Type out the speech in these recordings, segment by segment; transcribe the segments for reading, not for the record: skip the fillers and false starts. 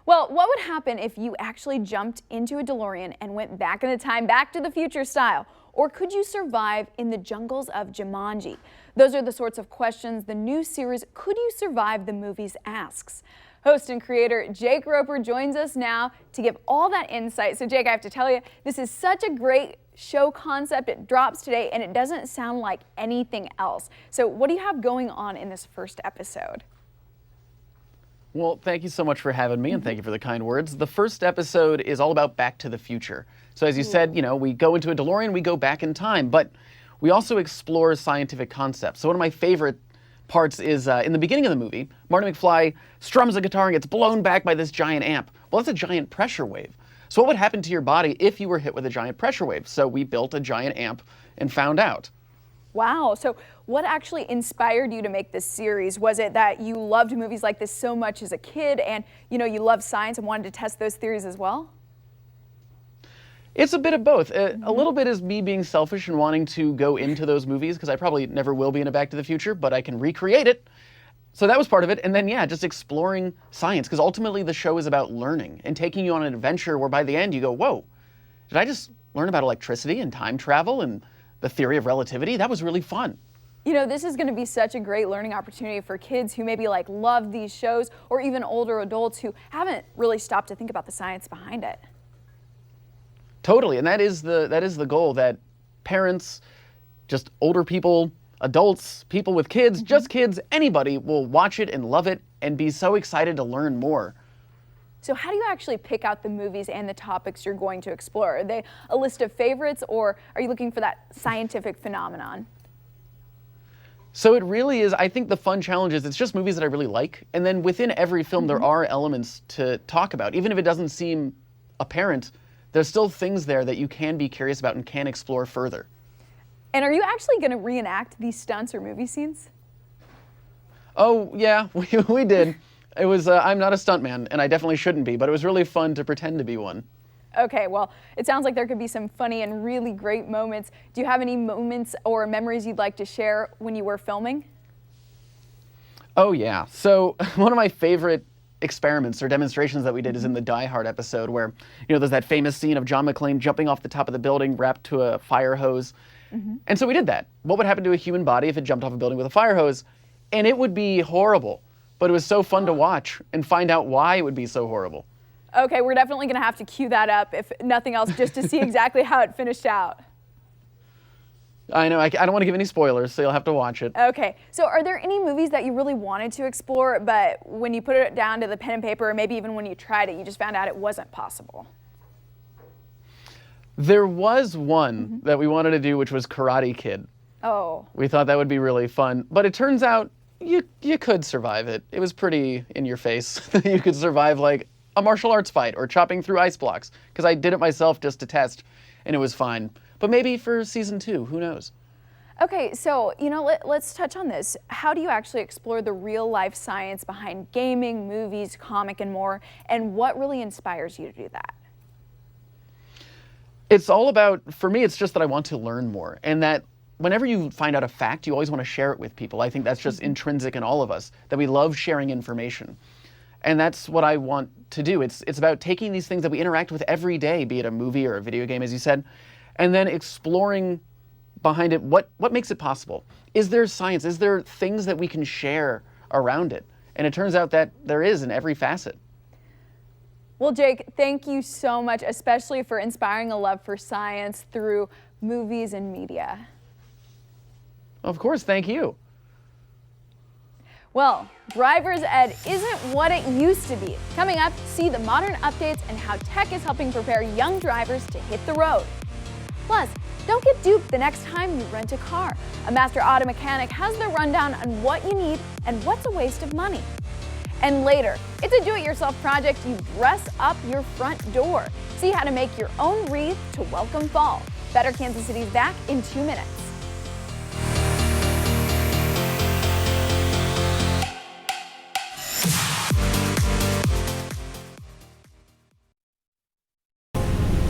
Well, what would happen if you actually jumped into a DeLorean and went back in the time, Back to the Future style? Or could you survive in the jungles of Jumanji? Those are the sorts of questions the new series Could You Survive the Movies asks. Host and creator Jake Roper joins us now to give all that insight. So Jake, I have to tell you, this is such a great show concept. It drops today and it doesn't sound like anything else. So what do you have going on in this first episode? Well, thank you so much for having me, and thank you for the kind words. The first episode is all about Back to the Future. So as you said, we go into a DeLorean, we go back in time, but we also explore scientific concepts. So one of my favorite parts is in the beginning of the movie, Marty McFly strums a guitar and gets blown back by this giant amp. Well, that's a giant pressure wave. So what would happen to your body if you were hit with a giant pressure wave? So we built a giant amp and found out. Wow. So what actually inspired you to make this series? Was it that you loved movies like this so much as a kid and, you love science and wanted to test those theories as well? It's a bit of both. A little bit is me being selfish and wanting to go into those movies because I probably never will be in a Back to the Future, but I can recreate it. So that was part of it. And then, just exploring science, because ultimately the show is about learning and taking you on an adventure where by the end you go, whoa, did I just learn about electricity and time travel and the theory of relativity? That was really fun. This is going to be such a great learning opportunity for kids who maybe love these shows, or even older adults who haven't really stopped to think about the science behind it. Totally, and that is the goal, that parents, just older people, adults, people with kids, just kids, anybody will watch it and love it and be so excited to learn more. So how do you actually pick out the movies and the topics you're going to explore? Are they a list of favorites, or are you looking for that scientific phenomenon? So it really is, I think the fun challenge is it's just movies that I really like, and then within every film there are elements to talk about. Even if it doesn't seem apparent, there's still things there that you can be curious about and can explore further. And are you actually going to reenact these stunts or movie scenes? Oh, yeah, we did. It was, I'm not a stuntman, and I definitely shouldn't be, but it was really fun to pretend to be one. Okay, well, it sounds like there could be some funny and really great moments. Do you have any moments or memories you'd like to share when you were filming? Oh, yeah. So one of my favorite experiments or demonstrations that we did is in the Die Hard episode where, there's that famous scene of John McClane jumping off the top of the building wrapped to a fire hose. And so we did that. What would happen to a human body if it jumped off a building with a fire hose? And it would be horrible, but it was so fun to watch and find out why it would be so horrible. Okay, we're definitely going to have to cue that up, if nothing else, just to see exactly how it finished out. I know, I don't want to give any spoilers, so you'll have to watch it. Okay, so are there any movies that you really wanted to explore, but when you put it down to the pen and paper, or maybe even when you tried it, you just found out it wasn't possible? There was one that we wanted to do, which was Karate Kid. Oh. We thought that would be really fun, but it turns out you could survive it. It was pretty in your face. You could survive like a martial arts fight or chopping through ice blocks, because I did it myself just to test, and it was fine. But maybe for season 2, who knows? Okay, so, let's touch on this. How do you actually explore the real-life science behind gaming, movies, comic, and more, and what really inspires you to do that? It's all about, for me, it's just that I want to learn more, and that whenever you find out a fact, you always want to share it with people. I think that's just intrinsic in all of us, that we love sharing information. And that's what I want to do. It's about taking these things that we interact with every day, be it a movie or a video game, as you said, and then exploring behind it what makes it possible. Is there science? Is there things that we can share around it? And it turns out that there is in every facet. Well, Jake, thank you so much, especially for inspiring a love for science through movies and media. Of course, thank you. Well, driver's ed isn't what it used to be. Coming up, see the modern updates and how tech is helping prepare young drivers to hit the road. Plus, don't get duped the next time you rent a car. A master auto mechanic has the rundown on what you need and what's a waste of money. And later, it's a do-it-yourself project. You dress up your front door. See how to make your own wreath to welcome fall. Better Kansas City's back in 2 minutes.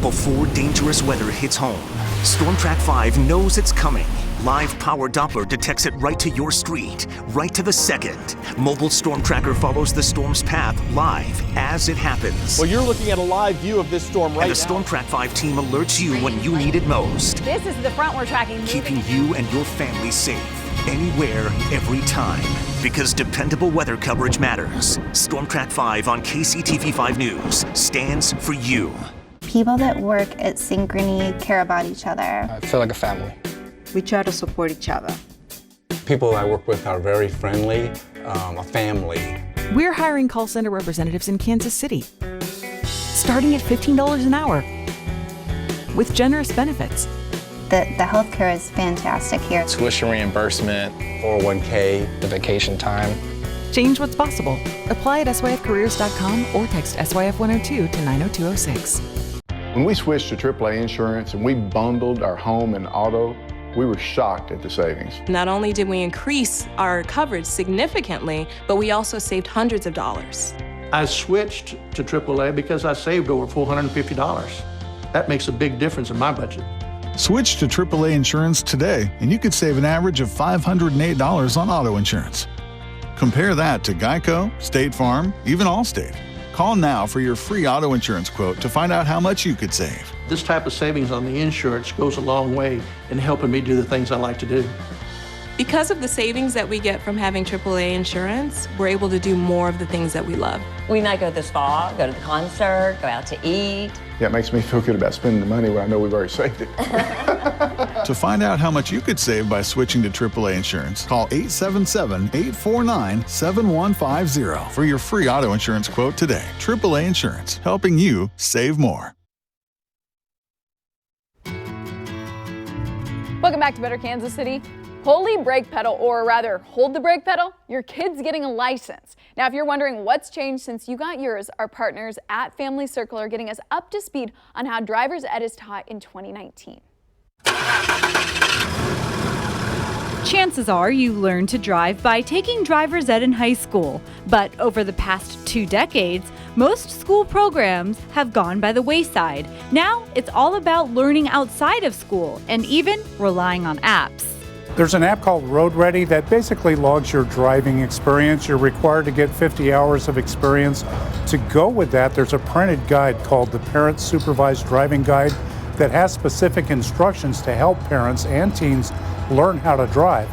Before dangerous weather hits home, Storm Track 5 knows it's coming. Live Power Doppler detects it right to your street, right to the second. Mobile Storm Tracker follows the storm's path live as it happens. Well, you're looking at a live view of this storm right now. And the Storm Track 5 team alerts you when you need it most. This is the front we're tracking. Keeping you and your family safe, anywhere, every time. Because dependable weather coverage matters. Storm Track 5 on KCTV5 News stands for you. People that work at Synchrony care about each other. I feel like a family. We try to support each other. People I work with are very friendly, a family. We're hiring call center representatives in Kansas City, starting at $15 an hour, with generous benefits. The healthcare is fantastic here. Tuition reimbursement, 401k, the vacation time. Change what's possible. Apply at syfcareers.com or text SYF102 to 90206. When we switched to AAA insurance and we bundled our home and auto, we were shocked at the savings. Not only did we increase our coverage significantly, but we also saved hundreds of dollars. I switched to AAA because I saved over $450. That makes a big difference in my budget. Switch to AAA insurance today, and you could save an average of $508 on auto insurance. Compare that to Geico, State Farm, even Allstate. Call now for your free auto insurance quote to find out how much you could save. This type of savings on the insurance goes a long way in helping me do the things I like to do. Because of the savings that we get from having AAA insurance, we're able to do more of the things that we love. We might go to the spa, go to the concert, go out to eat. Yeah, it makes me feel good about spending the money when I know we've already saved it. To find out how much you could save by switching to AAA insurance, call 877-849-7150 for your free auto insurance quote today. AAA Insurance, helping you save more. Welcome back to Better Kansas City. Holy brake pedal, or rather, hold the brake pedal, your kid's getting a license. Now, if you're wondering what's changed since you got yours, our partners at Family Circle are getting us up to speed on how driver's ed is taught in 2019. Chances are you learned to drive by taking driver's ed in high school, but over the past 2 decades, most school programs have gone by the wayside. Now, it's all about learning outside of school and even relying on apps. There's an app called Road Ready that basically logs your driving experience. You're required to get 50 hours of experience. To go with that, there's a printed guide called the Parent Supervised Driving Guide that has specific instructions to help parents and teens learn how to drive.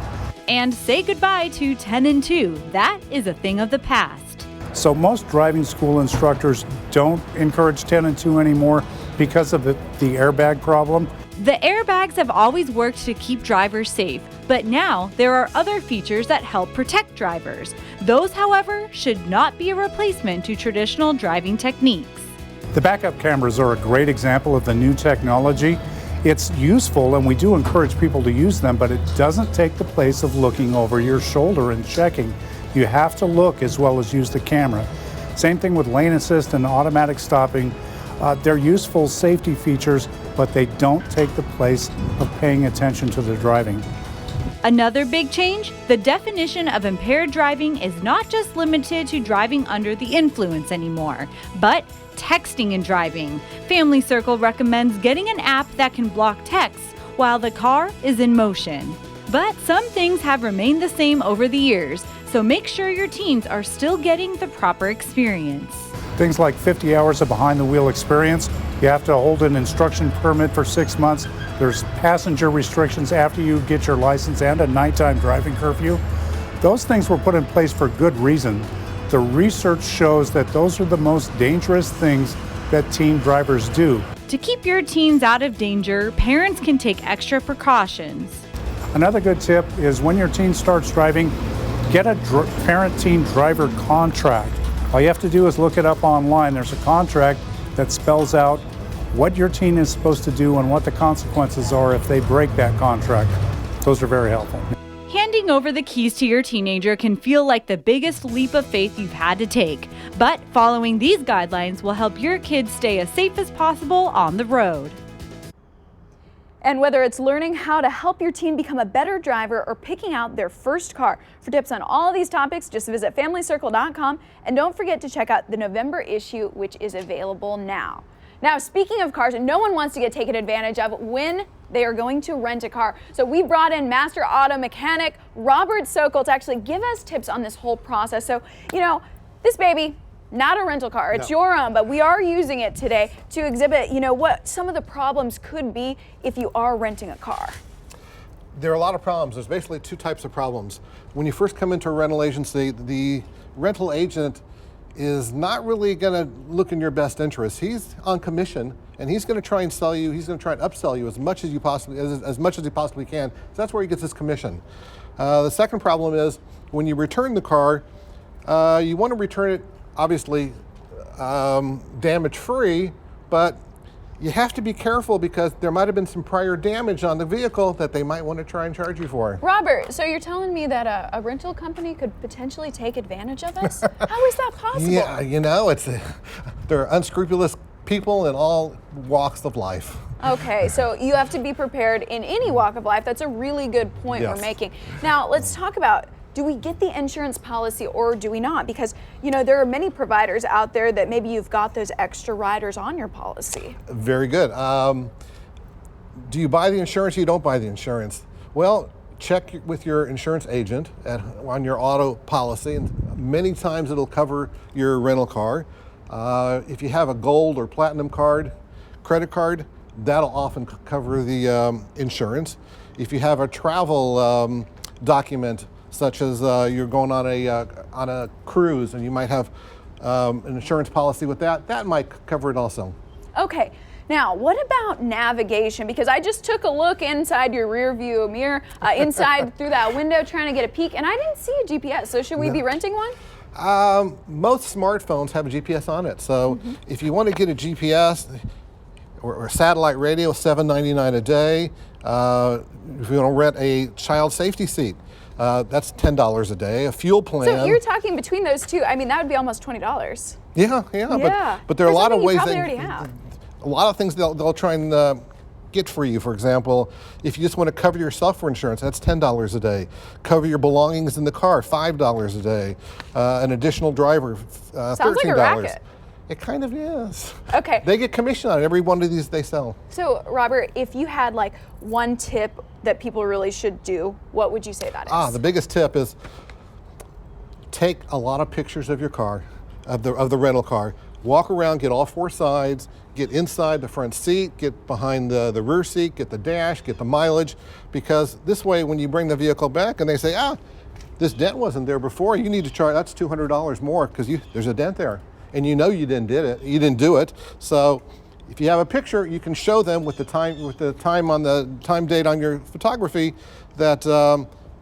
And say goodbye to 10 and 2. That is a thing of the past. So most driving school instructors don't encourage 10 and 2 anymore because of the airbag problem. The airbags have always worked to keep drivers safe, but now there are other features that help protect drivers. Those, however, should not be a replacement to traditional driving techniques. The backup cameras are a great example of the new technology. It's useful and we do encourage people to use them, but it doesn't take the place of looking over your shoulder and checking. You have to look as well as use the camera. Same thing with lane assist and automatic stopping. They're useful safety features, but they don't take the place of paying attention to the driving. Another big change, the definition of impaired driving is not just limited to driving under the influence anymore, but texting and driving. Family Circle recommends getting an app that can block texts while the car is in motion. But some things have remained the same over the years, so make sure your teens are still getting the proper experience. Things like 50 hours of behind-the-wheel experience. You have to hold an instruction permit for 6 months. There's passenger restrictions after you get your license and a nighttime driving curfew. Those things were put in place for good reason. The research shows that those are the most dangerous things that teen drivers do. To keep your teens out of danger, parents can take extra precautions. Another good tip is when your teen starts driving, get a parent-teen driver contract. All you have to do is look it up online. There's a contract that spells out what your teen is supposed to do and what the consequences are if they break that contract. Those are very helpful. Handing over the keys to your teenager can feel like the biggest leap of faith you've had to take, but following these guidelines will help your kids stay as safe as possible on the road. And whether it's learning how to help your teen become a better driver or picking out their first car. For tips on all of these topics, just visit FamilyCircle.com and don't forget to check out the November issue, which is available now. Now, speaking of cars, no one wants to get taken advantage of when they are going to rent a car. So we brought in master auto mechanic Robert Sokol to actually give us tips on this whole process. So, you know, this baby, not a rental car, it's your own, but we are using it today to exhibit, you know, what some of the problems could be if you are renting a car. There are a lot of problems. There's basically two types of problems. When you first come into a rental agency, the rental agent is not really going to look in your best interest. He's on commission, and he's going to try and sell you. He's going to try and upsell you as much as he possibly can. So that's where he gets his commission. The second problem is when you return the car, you want to return it obviously damage-free, but you have to be careful because there might have been some prior damage on the vehicle that they might want to try and charge you for. Robert, so you're telling me that a rental company could potentially take advantage of us? How is that possible? Yeah, you know, they're unscrupulous people in all walks of life. Okay, so you have to be prepared in any walk of life. That's a really good point we're making. Now, let's talk about, do we get the insurance policy or do we not? Because, you know, there are many providers out there that maybe you've got those extra riders on your policy. Very good. Do you buy the insurance or you don't buy the insurance? Well, check with your insurance agent on your auto policy, and many times it'll cover your rental car. If you have a gold or platinum card, credit card, that'll often cover the insurance. If you have a travel document, such as you're going on a cruise and you might have an insurance policy with that, that might cover it also. Okay, now what about navigation? Because I just took a look inside your rear view mirror, inside through that window trying to get a peek, and I didn't see a GPS, so should we be renting one? Most smartphones have a GPS on it, so if you want to get a GPS or satellite radio, $7.99 a day. If you want to rent a child safety seat, that's $10 a day. A fuel plan. So you're talking between those two, I mean, that would be almost $20. Yeah. But there are a lot of ways. A lot of things they'll try and get for you. For example, if you just want to cover yourself for insurance, that's $10 a day. Cover your belongings in the car, $5 a day. An additional driver, $13. Sounds like a racket. It kind of is. Okay. They get commission on every one of these they sell. So, Robert, if you had like one tip that people really should do, what would you say that is? The biggest tip is take a lot of pictures of your car, of the rental car. Walk around, get all four sides, get inside the front seat, get behind the rear seat, get the dash, get the mileage, because this way when you bring the vehicle back and they say, this dent wasn't there before, you need to charge, that's $200 more because there's a dent there. And you know you didn't do it. So if you have a picture, you can show them with the time date on your photography that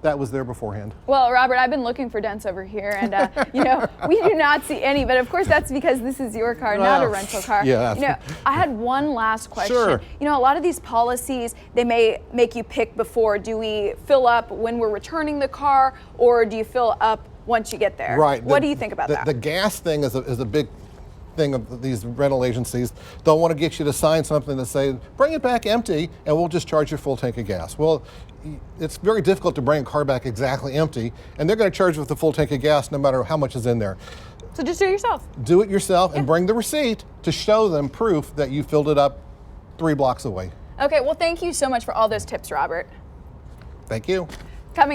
that was there beforehand. Well, Robert, I've been looking for dents over here, and you know, we do not see any. But of course, that's because this is your car, not a rental car. Yeah. You know, I had one last question. Sure. You know, a lot of these policies, they may make you pick before. Do we fill up when we're returning the car, or do you fill up once you get there? Right. What do you think about that? The gas thing is a big thing of these rental agencies. They'll want to get you to sign something that say, bring it back empty and we'll just charge you full tank of gas. Well, it's very difficult to bring a car back exactly empty, and they're going to charge you with the full tank of gas no matter how much is in there. So just do it yourself. Do it yourself and bring the receipt to show them proof that you filled it up 3 blocks away. Okay, well, thank you so much for all those tips, Robert. Thank you.